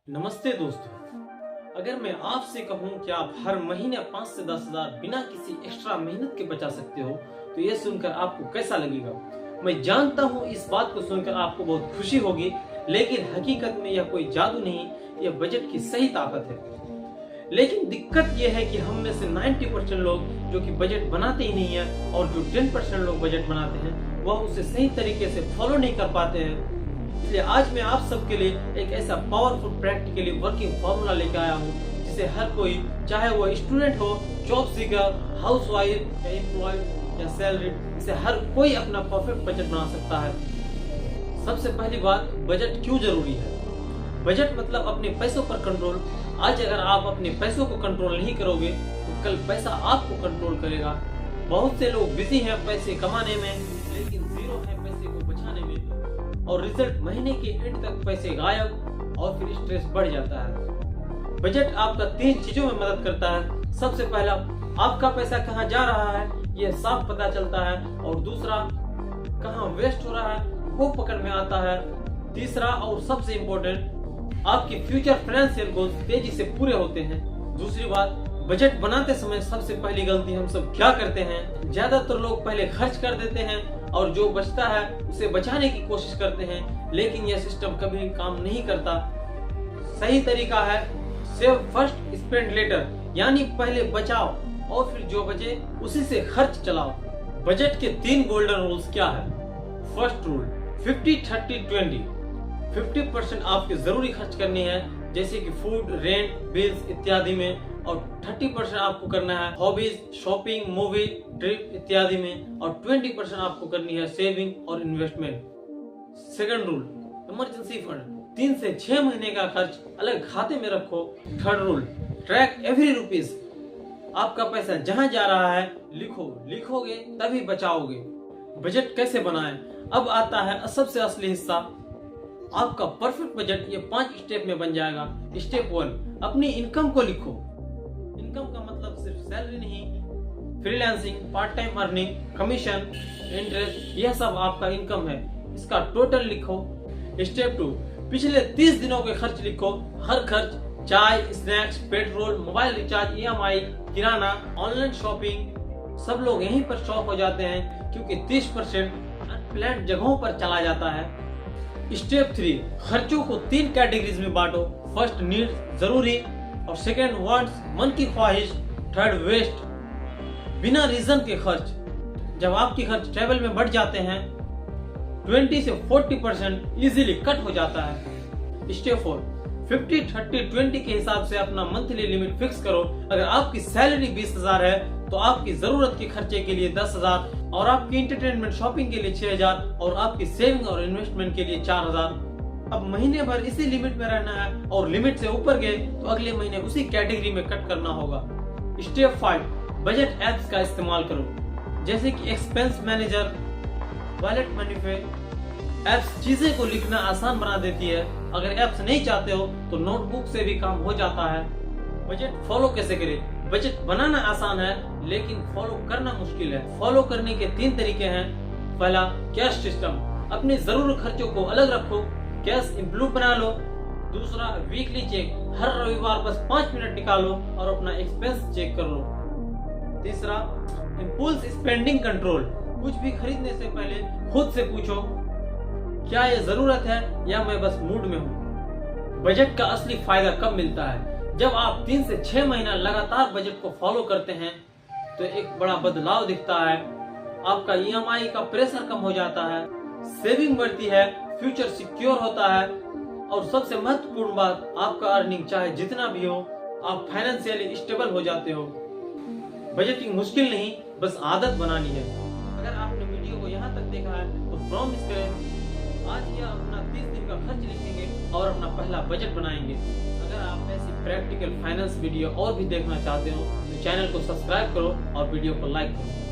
नमस्ते दोस्तों, अगर मैं आपसे कहूं कि आप हर महीने 5 से 10 हजार बिना किसी एक्स्ट्रा मेहनत के बचा सकते हो तो ये सुनकर आपको कैसा लगेगा। मैं जानता हूं इस बात को सुनकर आपको बहुत खुशी होगी, लेकिन हकीकत में यह कोई जादू नहीं, यह बजट की सही ताकत है। लेकिन दिक्कत यह है कि हम में से 90% लोग जो कि बजट बनाते ही नहीं है और जो 10% लोग बजट बनाते हैं वह उसे सही तरीके से फॉलो नहीं कर पाते हैं। इसलिए आज मैं आप सबके लिए एक ऐसा पावरफुल प्रैक्टिकली वर्किंग फॉर्मूला लेकर आया हूँ जिसे हर कोई, चाहे वो स्टूडेंट हो, जॉब सीकर, हाउसवाइफ या एम्प्लॉयड या सैलरीड, इसे हर कोई अपना परफेक्ट बजट बना सकता है। सबसे पहली बात, बजट क्यों जरूरी है। बजट मतलब अपने पैसों पर कंट्रोल। आज अगर आप अपने पैसों को कंट्रोल नहीं करोगे तो कल पैसा आपको कंट्रोल करेगा। बहुत से लोग बिजी हैं पैसे कमाने में, लेकिन जीरो है पैसे को बचाने में, और रिजल्ट महीने के एंड तक पैसे गायब और फिर स्ट्रेस बढ़ जाता है। बजट आपका 3 चीजों में मदद करता है। सबसे पहला, आपका पैसा कहाँ जा रहा है यह साफ पता चलता है, और दूसरा, कहाँ वेस्ट हो रहा है वो पकड़ में आता है। तीसरा और सबसे इम्पोर्टेंट, आपके फ्यूचर फाइनेंशियल गोल्स तेजी से पूरे होते हैं। दूसरी बात, बजट बनाते समय सबसे पहली गलती हम सब क्या करते हैं, ज्यादातर लोग पहले खर्च कर देते हैं और जो बचता है उसे बचाने की कोशिश करते हैं, लेकिन यह सिस्टम कभी काम नहीं करता। सही तरीका है सेव फर्स्ट स्पेंड लेटर, यानी पहले बचाओ और फिर जो बचे उसी से खर्च चलाओ। बजट के 3 गोल्डन रूल्स क्या है। First rule, 50-30-20। 50% आपके जरूरी खर्च करनी है, जैसे कि फूड, रेंट, बिल्स इत्यादि में, और 30% आपको करना है हॉबीज, शॉपिंग, मूवी, ट्रिप इत्यादि में, और 20% आपको करनी है सेविंग और investment. Second rule, emergency fund. 3 से 6 महीने का खर्च अलग खाते में रखो। Third rule, track every rupees. आपका पैसा जहां जा रहा है लिखोगे तभी बचाओगे। बजट कैसे बनाएं, अब आता है सबसे असली हिस्सा। आपका परफेक्ट बजट ये 5 स्टेप में बन जाएगा। स्टेप 1, अपनी इनकम को लिखो। इनकम का मतलब सिर्फ सैलरी नहीं, freelancing, part time earning, commission, interest, यह सब आपका इनकम है, इसका टोटल लिखो। स्टेप 2, पिछले 30 दिनों के खर्च लिखो। हर खर्च, चाय, snacks, petrol, mobile recharge, EMI, किराना, ऑनलाइन शॉपिंग, सब लोग यहीं पर शॉक हो जाते हैं क्योंकि 30% अनप्लान्ड जगहों पर चला जाता है। स्टेप 3, खर्चों को 3 कैटेगरीज में बांटो। फर्स्ट, नीड, जरूरी, और सेकेंड, वांट्स, मन की ख्वाहिश, थर्ड, वेस्ट, बिना रीजन के खर्च। जब आपके खर्च ट्रैवल में बढ़ जाते हैं 20 से 40% इजीली कट हो जाता है। स्टेप 4, 50-30-20 के हिसाब से अपना मंथली लिमिट फिक्स करो। अगर आपकी सैलरी 20,000 है तो आपकी जरूरत के खर्चे के लिए 10,000, और आपकी एंटरटेनमेंट शॉपिंग के लिए 6,000, और आपकी सेविंग और इन्वेस्टमेंट के लिए 4,000। अब महीने भर इसी लिमिट में रहना है, और लिमिट से ऊपर गए तो अगले महीने उसी कैटेगरी में कट करना होगा। स्टेप 5, बजट एप्स का इस्तेमाल करो, जैसे कि एक्सपेंस मैनेजर, वॉलेट मैनिफे। एप्स चीजें को लिखना आसान बना देती है। अगर एप्स नहीं चाहते हो तो नोटबुक से भी काम हो जाता है। बजट फॉलो कैसे करें। बजट बनाना आसान है लेकिन फॉलो करना मुश्किल है। फॉलो करने के 3 तरीके हैं। पहला, कैश सिस्टम। अपने जरूरी खर्चों को अलग रखो, कैश इंप्लूड बना लो। दूसरा, वीकली चेक। हर रविवार बस 5 मिनट निकालो और अपना एक्सपेंस चेक कर लो। तीसरा, इम्पल्स स्पेंडिंग कंट्रोल। कुछ भी खरीदने से पहले खुद से पूछो, क्या ये जरूरत है या मैं बस मूड में हूँ। बजट का असली फायदा कब मिलता है, जब आप 3 से 6 महीना लगातार बजट को फॉलो करते हैं तो एक बड़ा बदलाव दिखता है। आपका EMI का प्रेशर कम हो जाता है, सेविंग बढ़ती है, फ्यूचर सिक्योर होता है, और सबसे महत्वपूर्ण बात, आपका अर्निंग चाहे जितना भी हो, आप फाइनेंशियली स्टेबल हो जाते हो। बजटिंग मुश्किल नहीं, बस आदत बनानी है। अगर आपने वीडियो को यहाँ तक देखा है तो प्रॉमिस करें आज ही अपना 30 दिन का खर्च लिखेंगे और अपना पहला बजट बनाएंगे। अगर आप ऐसी प्रैक्टिकल फाइनेंस वीडियो और भी देखना चाहते हो तो चैनल को सब्सक्राइब करो और वीडियो को लाइक करो।